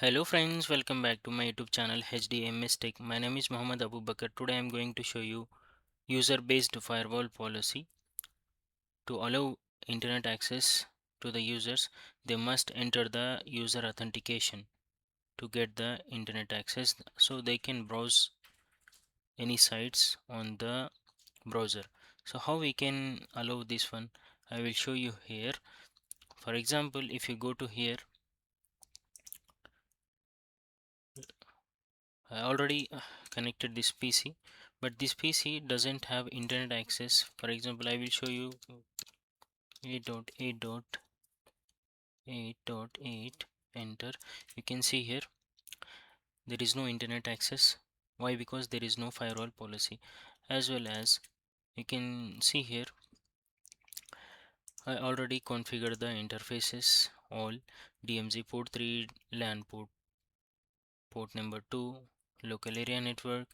Hello friends, welcome back to my YouTube channel HDAMS Tech. My name is Mohammad Abubakar. Today I am going to show you user-based firewall policy. To allow internet access to the users, they must enter the user authentication to get the internet access so they can browse any sites on the browser. So how we can allow this one? I will show you here. For example, if you go to here, I already connected this PC, but this PC doesn't have internet access. For example, I will show you 8.8.8.8, enter. You can see here there is no internet access. Why? Because there is no firewall policy. As well as you can see here, I already configured the interfaces, all DMZ port 3, LAN port number 2, local area network,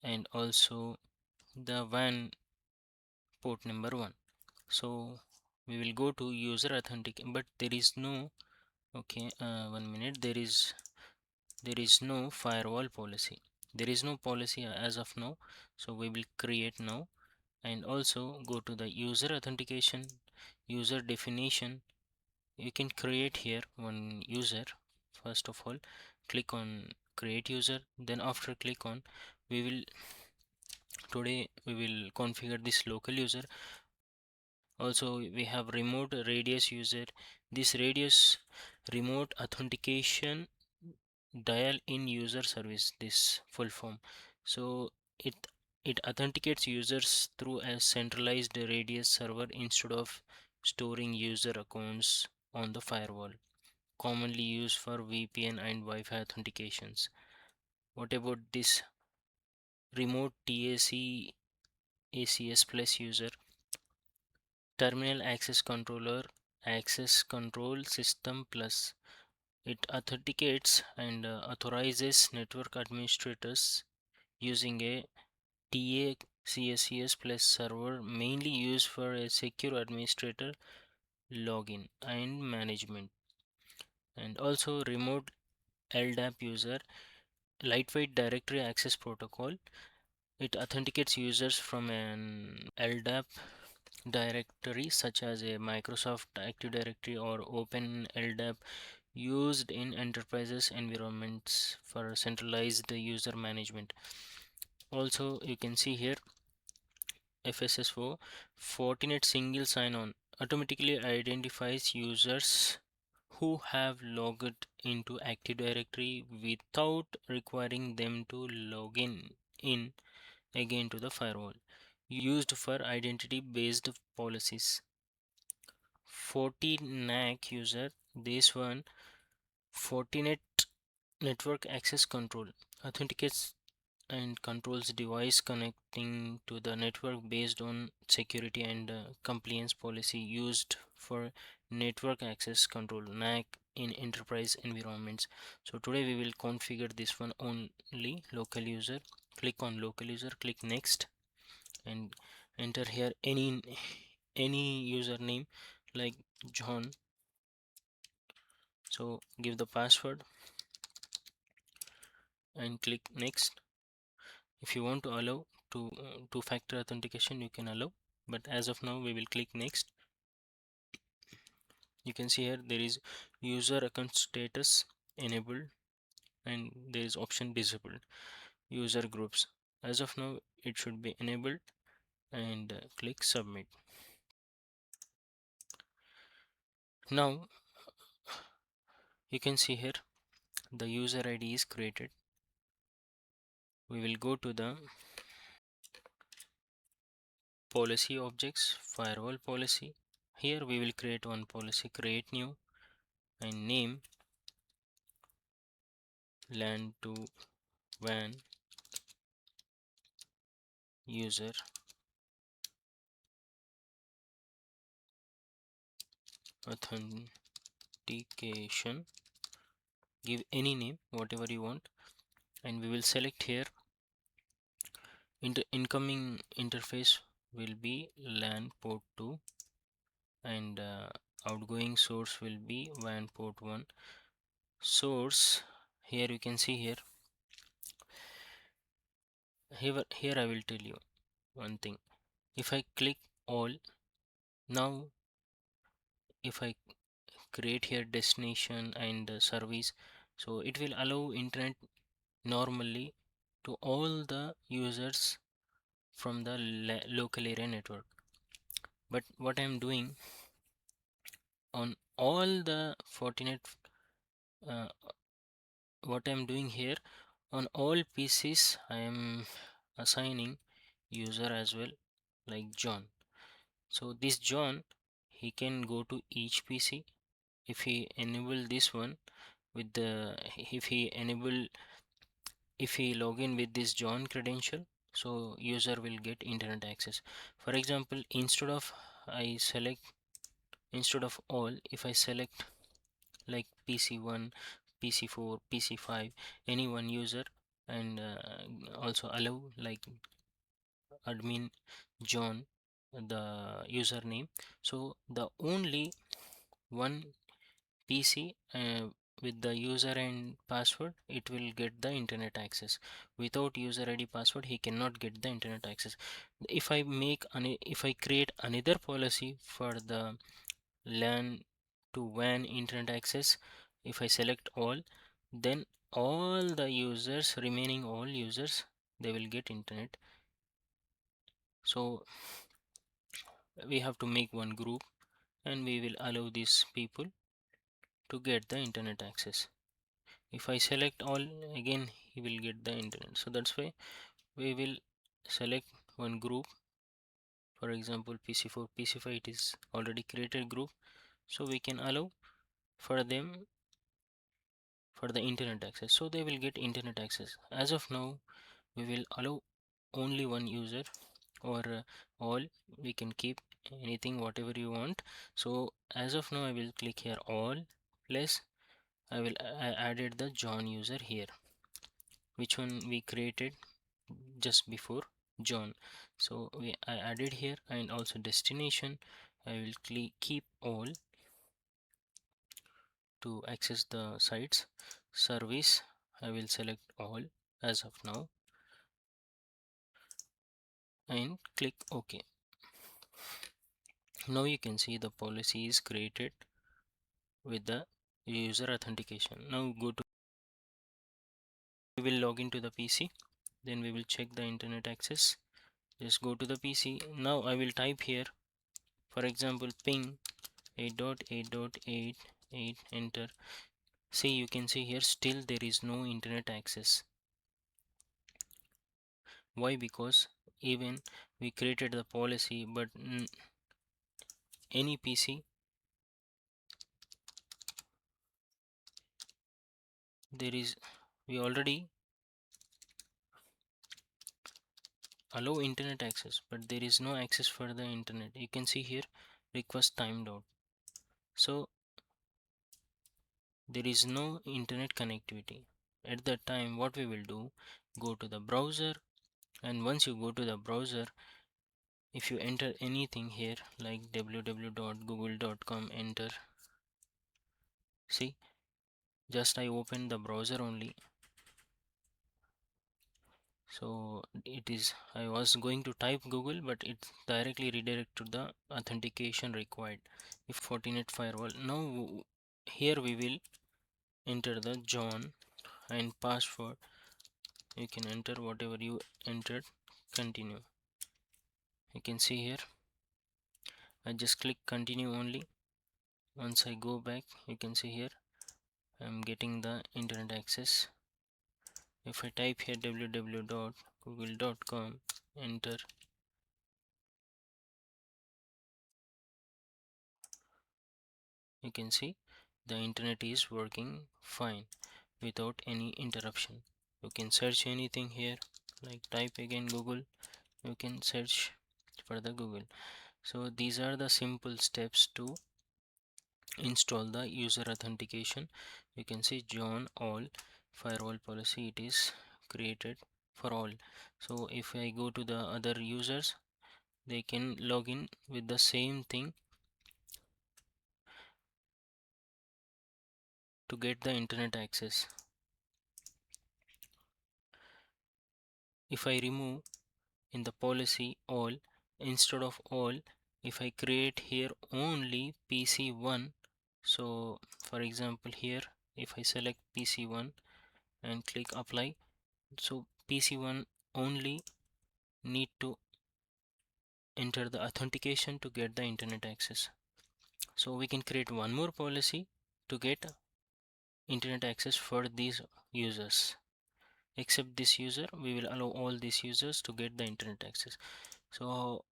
and also the WAN port number 1. So we will go to user authenticate, but there is no, okay, 1 minute, there is no firewall policy. There is no policy as of now, so we will create now. And also go to the user authentication, user definition. You can create here one user. First of all, click on create user, then after click on, we will today we will configure this local user. Also we have remote radius user. This radius remote authentication dial in user service, this full form. So it it authenticates users through a centralized radius server instead of storing user accounts on the firewall, commonly used for VPN and Wi-Fi authentications. What about this remote TAC ACS plus user? Terminal access controller, access control system plus. It authenticates and authorizes network administrators using a TACSCS plus server, mainly used for a secure administrator login and management. And also remote LDAP user, lightweight directory access protocol. It authenticates users from an LDAP directory such as a Microsoft Active Directory or Open LDAP, used in enterprises environments for centralized user management. Also you can see here FSSO, Fortinet single sign-on, automatically identifies users who have logged into Active Directory without requiring them to log in again to the firewall, used for identity-based policies. FortiNAC user, this one, Fortinet network access control, authenticates and controls device connecting to the network based on security and compliance policy, used for network access control NAC in enterprise environments. So today we will configure this one only local user. Click on local user, click next, and enter here any username like John. So give the password and click next. If you want to allow to two-factor authentication, you can allow, but as of now we will click next. You can see here there is user account status enabled and there is option disabled. User groups, as of now it should be enabled, and click submit. Now you can see here the user ID is created. We will go to the policy objects, firewall policy. Here we will create one policy, create new, and name LAN to WAN user authentication. Give any name, whatever you want, and we will select here incoming interface will be LAN port 2, and outgoing source will be WAN port 1. source, here you can see here I will tell you one thing. If I click all, now if I create here destination and service, so it will allow internet normally to all the users from the local area network. But what I'm doing on all the Fortinet, uh, what I'm doing here on all PCs, I am assigning user as well, like John. So this John, he can go to each PC. If he enable this one with the, if he log in with this John credential, so user will get internet access. For example, instead of all, if I select like PC1, PC4, PC5, any one user, and also allow like admin John the username, so the only one PC with the user and password, it will get the internet access. Without user ID password, he cannot get the internet access. If I create another policy for the LAN to WAN internet access, if I select all, then all the users, remaining all users, they will get internet. So we have to make one group and we will allow these people to get the internet access. If I select all, again he will get the internet. So that's why we will select one group. For example, PC4, PC5, it is already created group, so we can allow for them for the internet access, so they will get internet access. As of now, we will allow only one user, or all, we can keep anything whatever you want. So as of now I will click here all, plus I added the John user here, which one we created just before John. So I added here, and also destination I will keep all to access the sites. Service I will select all as of now and click OK. Now you can see the policy is created with the user authentication. Now we will log into the PC, then we will check the internet access. Just go to the PC. Now I will type here, for example, ping 8.8.8.8, enter. See, you can see here still there is no internet access. Why? Because even we created the policy, but any PC, there is, we already allow internet access, but there is no access for the internet. You can see here request timed out. So there is no internet connectivity. At that time, what we will do, go to the browser, and once you go to the browser, if you enter anything here like www.google.com, enter. See, just I opened the browser only, so it is, I was going to type Google, but it directly redirect to the authentication required, if Fortinet firewall. Now here we will enter the John and password. You can enter whatever you entered, continue. You can see here I just click continue only. Once I go back, you can see here I'm getting the internet access. If I type here www.google.com, enter, you can see the internet is working fine without any interruption. You can search anything here, like type again Google, you can search for the Google. So these are the simple steps to install the user authentication. You can see John all firewall policy, it is created for all. So if I go to the other users, they can log in with the same thing. to get the internet access. If I remove in the policy all, instead of all, if I create here only PC1, so for example here if I select PC1 and click apply, so PC1 only need to enter the authentication to get the internet access. So we can create one more policy to get internet access for these users. Except this user, we will allow all these users to get the internet access. So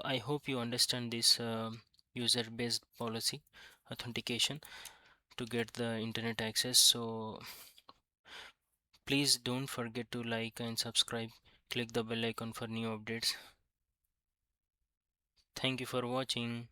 I hope you understand this user based policy authentication to get the internet access. So please don't forget to like and subscribe, click the bell icon for new updates. Thank you for watching.